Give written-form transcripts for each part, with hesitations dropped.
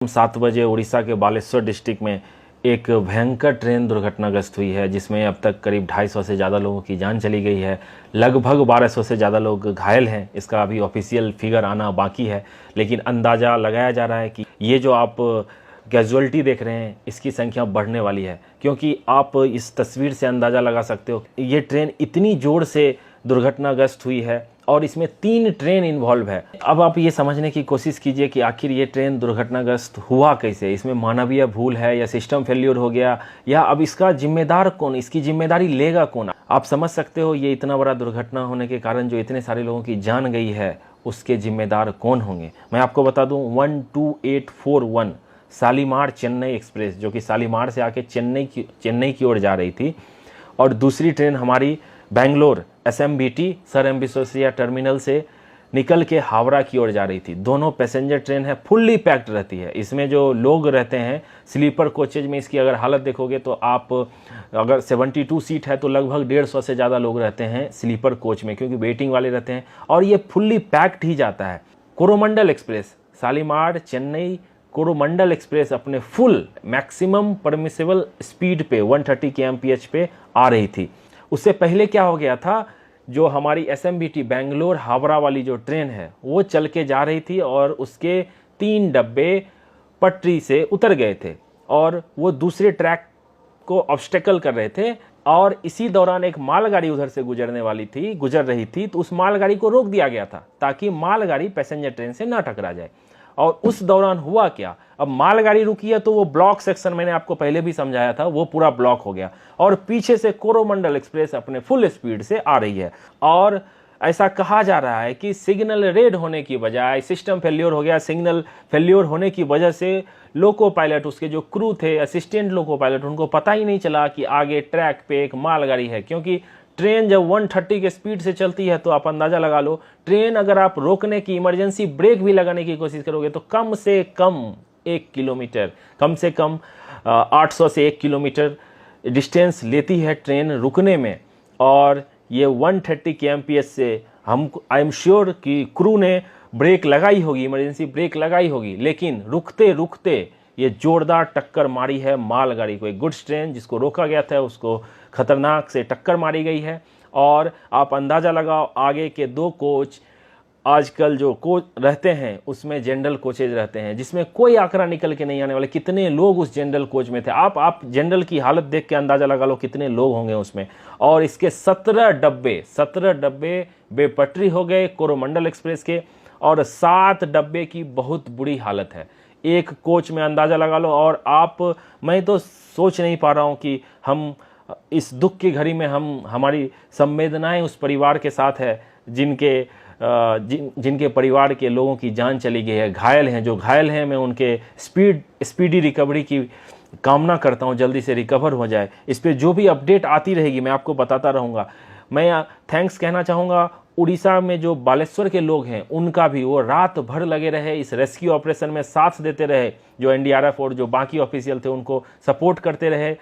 7 बजे उड़ीसा के बालेश्वर डिस्ट्रिक्ट में एक भयंकर ट्रेन दुर्घटनाग्रस्त हुई है, जिसमें अब तक करीब 250 से ज़्यादा लोगों की जान चली गई है। लगभग 1200 से ज़्यादा लोग घायल हैं। इसका अभी ऑफिशियल फिगर आना बाकी है, लेकिन अंदाज़ा लगाया जा रहा है कि ये जो आप कैजुअल्टी देख रहे हैं इसकी संख्या बढ़ने वाली है, क्योंकि आप इस तस्वीर से अंदाज़ा लगा सकते हो ये ट्रेन इतनी ज़ोर से दुर्घटनाग्रस्त हुई है और इसमें 3 ट्रेन इन्वॉल्व है। अब आप ये समझने की कोशिश कीजिए कि आखिर ये ट्रेन दुर्घटनाग्रस्त हुआ कैसे। इसमें मानवीय भूल है या सिस्टम फेल्योर हो गया, या अब इसका जिम्मेदार कौन, इसकी जिम्मेदारी लेगा कौन। आप समझ सकते हो ये इतना बड़ा दुर्घटना होने के कारण जो इतने सारे लोगों की जान गई है उसके जिम्मेदार कौन होंगे। मैं आपको बता दूं 12841 शालीमार चेन्नई एक्सप्रेस, जो कि शालीमार से आके चेन्नई की ओर जा रही थी, और दूसरी ट्रेन हमारी Bangalore SMBT sir M Visvesvaraya terminal से निकल के हावड़ा की ओर जा रही थी। दोनों पैसेंजर ट्रेन है, फुल्ली पैक्ड रहती है। इसमें जो लोग रहते हैं स्लीपर कोचेज में, इसकी अगर हालत देखोगे तो आप अगर 72 सीट है तो लगभग 150 से ज़्यादा लोग रहते हैं स्लीपर कोच में, क्योंकि वेटिंग वाले रहते हैं, और ये फुल्ली पैक्ड ही जाता है। कोरोमंडल एक्सप्रेस शालीमार चेन्नई कोरोमंडल एक्सप्रेस अपने फुल मैक्सिमम परमिसेबल स्पीड पे 130 kmph पे आ रही थी। उससे पहले क्या हो गया था, जो हमारी SMBT बेंगलोर हावड़ा वाली जो ट्रेन है वो चल के जा रही थी और उसके 3 डब्बे पटरी से उतर गए थे और वो दूसरे ट्रैक को ऑब्स्टेकल कर रहे थे, और इसी दौरान एक मालगाड़ी उधर से गुजर रही थी, तो उस मालगाड़ी को रोक दिया गया था ताकि मालगाड़ी पैसेंजर ट्रेन से ना टकरा जाए। और उस दौरान हुआ क्या, अब मालगाड़ी रुकी है तो वो ब्लॉक सेक्शन, मैंने आपको पहले भी समझाया था, वो पूरा ब्लॉक हो गया और पीछे से कोरोमंडल एक्सप्रेस अपने फुल स्पीड से आ रही है। और ऐसा कहा जा रहा है कि सिग्नल रेड होने की बजाय सिस्टम फेल्योर हो गया। सिग्नल फेल्योर होने की वजह से लोको पायलट, उसके जो क्रू थे, असिस्टेंट लोको पायलट, उनको पता ही नहीं चला कि आगे ट्रैक पे एक मालगाड़ी है, क्योंकि ट्रेन जब 130 के स्पीड से चलती है तो आप अंदाजा लगा लो, ट्रेन अगर आप रोकने की इमरजेंसी ब्रेक भी लगाने की कोशिश करोगे तो कम से कम 1 किलोमीटर, कम से कम 800 से 1 किलोमीटर डिस्टेंस लेती है ट्रेन रुकने में। और ये 130 kmph से आई एम श्योर कि क्रू ने ब्रेक लगाई होगी, इमरजेंसी ब्रेक लगाई होगी, लेकिन रुकते रुकते ये जोरदार टक्कर मारी है मालगाड़ी को। एक गुड्स ट्रेन जिसको रोका गया था उसको खतरनाक से टक्कर मारी गई है। और आप अंदाज़ा लगाओ, आगे के 2 कोच आजकल जो कोच रहते हैं उसमें जनरल कोचेज रहते हैं, जिसमें कोई आंकड़ा निकल के नहीं आने वाले कितने लोग उस जनरल कोच में थे। आप जनरल की हालत देख के अंदाज़ा लगा लो कितने लोग होंगे उसमें। और इसके 17 डब्बे बेपटरी हो गए कोरोमंडल एक्सप्रेस के, और 7 डब्बे की बहुत बुरी हालत है एक कोच में, अंदाज़ा लगा लो। और मैं तो सोच नहीं पा रहा हूँ कि हम इस दुख की घड़ी में हमारी संवेदनाएं उस परिवार के साथ है जिनके परिवार के लोगों की जान चली गई है, घायल हैं। जो घायल हैं मैं उनके स्पीडी रिकवरी की कामना करता हूं, जल्दी से रिकवर हो जाए। इस पर जो भी अपडेट आती रहेगी मैं आपको बताता रहूँगा। मैं थैंक्स कहना चाहूँगा उड़ीसा में जो बालेश्वर के लोग हैं उनका भी, वो रात भर लगे रहे इस रेस्क्यू ऑपरेशन में, साथ देते रहे। जो NDRF और जो बाकी ऑफिशियल थे उनको सपोर्ट करते रहे।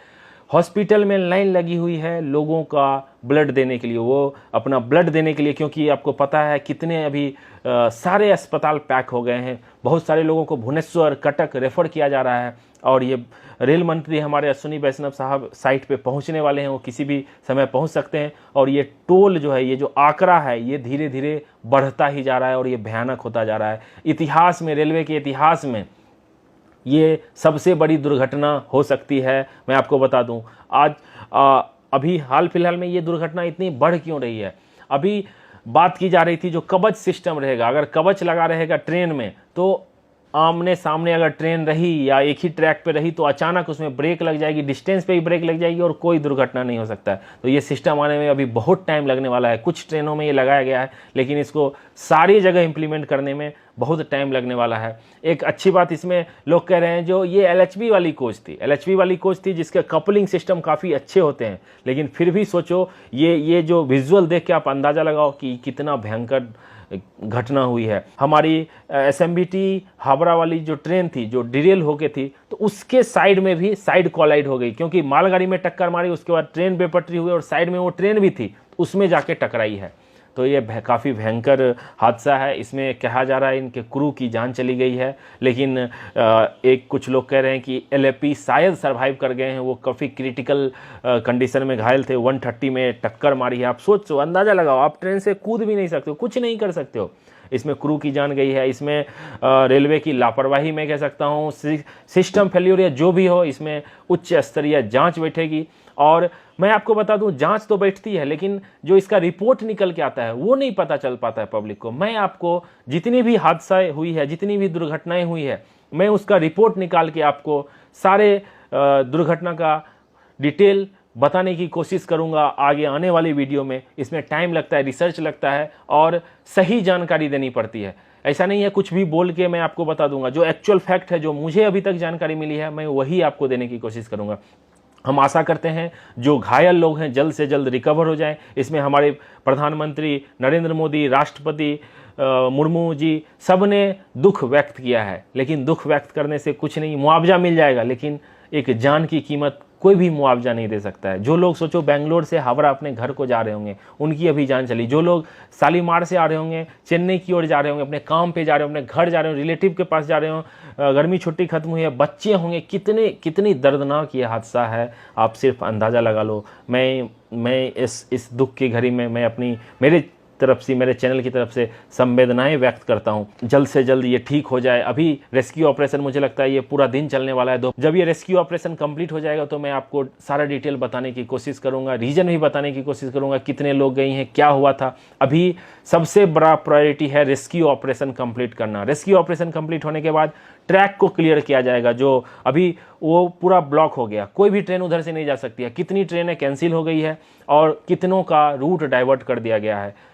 हॉस्पिटल में लाइन लगी हुई है लोगों का ब्लड देने के लिए, वो अपना ब्लड देने के लिए, क्योंकि आपको पता है कितने अभी सारे अस्पताल पैक हो गए हैं। बहुत सारे लोगों को भुवनेश्वर, कटक रेफर किया जा रहा है। और ये रेल मंत्री हमारे अश्विनी वैष्णव साहब साइट पे पहुंचने वाले हैं, वो किसी भी समय पहुंच सकते हैं। और ये टोल जो है, ये जो आंकड़ा है, ये धीरे धीरे बढ़ता ही जा रहा है और ये भयानक होता जा रहा है। इतिहास में, रेलवे के इतिहास में ये सबसे बड़ी दुर्घटना हो सकती है। मैं आपको बता दूं आज अभी हाल फिलहाल में ये दुर्घटना इतनी बढ़ क्यों रही है। अभी बात की जा रही थी जो कवच सिस्टम रहेगा, अगर कवच लगा रहेगा ट्रेन में तो आमने सामने अगर ट्रेन रही या एक ही ट्रैक पे रही तो अचानक उसमें ब्रेक लग जाएगी, डिस्टेंस पे ही ब्रेक लग जाएगी और कोई दुर्घटना नहीं हो सकता है। तो ये सिस्टम आने में अभी बहुत टाइम लगने वाला है। कुछ ट्रेनों में ये लगाया गया है, लेकिन इसको सारी जगह इंप्लीमेंट करने में बहुत टाइम लगने वाला है। एक अच्छी बात इसमें लोग कह रहे हैं, जो ये LHB वाली कोच थी जिसके कपलिंग सिस्टम काफ़ी अच्छे होते हैं, लेकिन फिर भी सोचो ये जो विजुअल देख के आप अंदाज़ा लगाओ कि कितना भयंकर घटना हुई है। हमारी SMBT हावड़ा वाली जो ट्रेन थी जो डिरेल हो गई थी, तो उसके साइड में भी साइड कोलाइड हो गई, क्योंकि मालगाड़ी में टक्कर मारी, उसके बाद ट्रेन बेपटरी हुई और साइड में वो ट्रेन भी थी उसमें जाके टकराई है। तो ये काफ़ी भयंकर हादसा है। इसमें कहा जा रहा है इनके क्रू की जान चली गई है, लेकिन एक कुछ लोग कह रहे हैं कि LAP शायद सरवाइव कर गए हैं। वो काफ़ी क्रिटिकल कंडीशन में घायल थे, 130 में टक्कर मारी है। आप सोचो, अंदाज़ा लगाओ, आप ट्रेन से कूद भी नहीं सकते हो, कुछ नहीं कर सकते हो। इसमें क्रू की जान गई है, इसमें रेलवे की लापरवाही मैं कह सकता हूँ, सिस्टम फेल्योर या जो भी हो, इसमें उच्च स्तरीय जांच बैठेगी। और मैं आपको बता दूं, जांच तो बैठती है, लेकिन जो इसका रिपोर्ट निकल के आता है वो नहीं पता चल पाता है पब्लिक को। मैं आपको जितनी भी हादसा हुई है, जितनी भी दुर्घटनाएं हुई है, मैं उसका रिपोर्ट निकाल के आपको सारे दुर्घटना का डिटेल बताने की कोशिश करूंगा आगे आने वाली वीडियो में। इसमें टाइम लगता है, रिसर्च लगता है और सही जानकारी देनी पड़ती है। ऐसा नहीं है कुछ भी बोल के मैं आपको बता दूंगा। जो एक्चुअल फैक्ट है, जो मुझे अभी तक जानकारी मिली है, मैं वही आपको देने की कोशिश करूंगा। हम आशा करते हैं जो घायल लोग हैं जल्द से जल्द रिकवर हो जाएं। इसमें हमारे प्रधानमंत्री नरेंद्र मोदी, राष्ट्रपति मुर्मू जी, सब ने दुख व्यक्त किया है। लेकिन दुख व्यक्त करने से कुछ नहीं, मुआवजा मिल जाएगा, लेकिन एक जान की कीमत कोई भी मुआवजा नहीं दे सकता है। जो लोग सोचो बेंगलोर से हावड़ा अपने घर को जा रहे होंगे, उनकी अभी जान चली। जो लोग शालीमार से आ रहे होंगे, चेन्नई की ओर जा रहे होंगे, अपने काम पे जा रहे होंगे, अपने घर जा रहे हो, रिलेटिव के पास जा रहे हो, गर्मी छुट्टी खत्म हुई है, बच्चे होंगे, कितनी दर्दनाक ये हादसा है, आप सिर्फ अंदाज़ा लगा लो। मैं इस दुख की घड़ी में मैं अपनी मेरे चैनल की तरफ से संवेदनाएं व्यक्त करता हूं। जल्द से जल्द ये ठीक हो जाए। अभी रेस्क्यू ऑपरेशन मुझे लगता है ये पूरा दिन चलने वाला है। जब ये रेस्क्यू ऑपरेशन कंप्लीट हो जाएगा तो मैं आपको सारा डिटेल बताने की कोशिश करूंगा, रीजन भी बताने की कोशिश करूंगा, कितने लोग गए हैं, क्या हुआ था। अभी सबसे बड़ा प्रायोरिटी है रेस्क्यू ऑपरेशन कंप्लीट करना। रेस्क्यू ऑपरेशन कंप्लीट होने के बाद ट्रैक को क्लियर किया जाएगा, जो अभी वो पूरा ब्लॉक हो गया, कोई भी ट्रेन उधर से नहीं जा सकती है। कितनी ट्रेनें कैंसिल हो गई है और कितनों का रूट डाइवर्ट कर दिया गया है।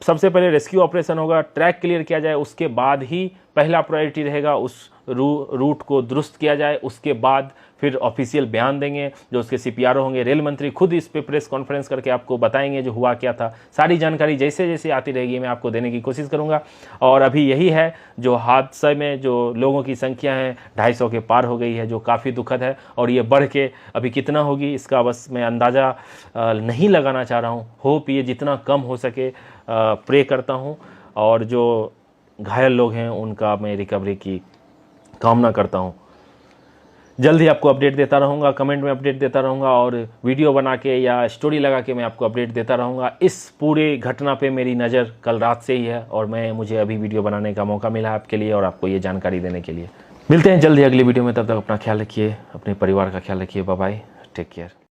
सबसे पहले रेस्क्यू ऑपरेशन होगा, ट्रैक क्लियर किया जाए, उसके बाद ही पहला प्रायोरिटी रहेगा उस रूट को दुरुस्त किया जाए। उसके बाद फिर ऑफिशियल बयान देंगे, जो उसके CPRO होंगे। रेल मंत्री खुद इस पे प्रेस कॉन्फ्रेंस करके आपको बताएंगे जो हुआ क्या था। सारी जानकारी जैसे जैसे आती रहेगी मैं आपको देने की कोशिश करूंगा। और अभी यही है, जो हादसे में जो लोगों की संख्या है 250 के पार हो गई है, जो काफ़ी दुखद है। और ये बढ़ के अभी कितना होगी इसका बस मैं अंदाज़ा नहीं लगाना चाह रहा हूँ। होप ये जितना कम हो सके प्रे करता हूँ। और जो घायल लोग हैं उनका मैं रिकवरी की कामना करता हूँ। जल्द ही आपको अपडेट देता रहूँगा, कमेंट में अपडेट देता रहूँगा, और वीडियो बना के या स्टोरी लगा के मैं आपको अपडेट देता रहूँगा। इस पूरे घटना पे मेरी नज़र कल रात से ही है और मुझे अभी वीडियो बनाने का मौका मिला आपके लिए और आपको ये जानकारी देने के लिए। मिलते हैं जल्द ही अगली वीडियो में, तब तक अपना ख्याल रखिए, अपने परिवार का ख्याल रखिए। Bye bye, take care.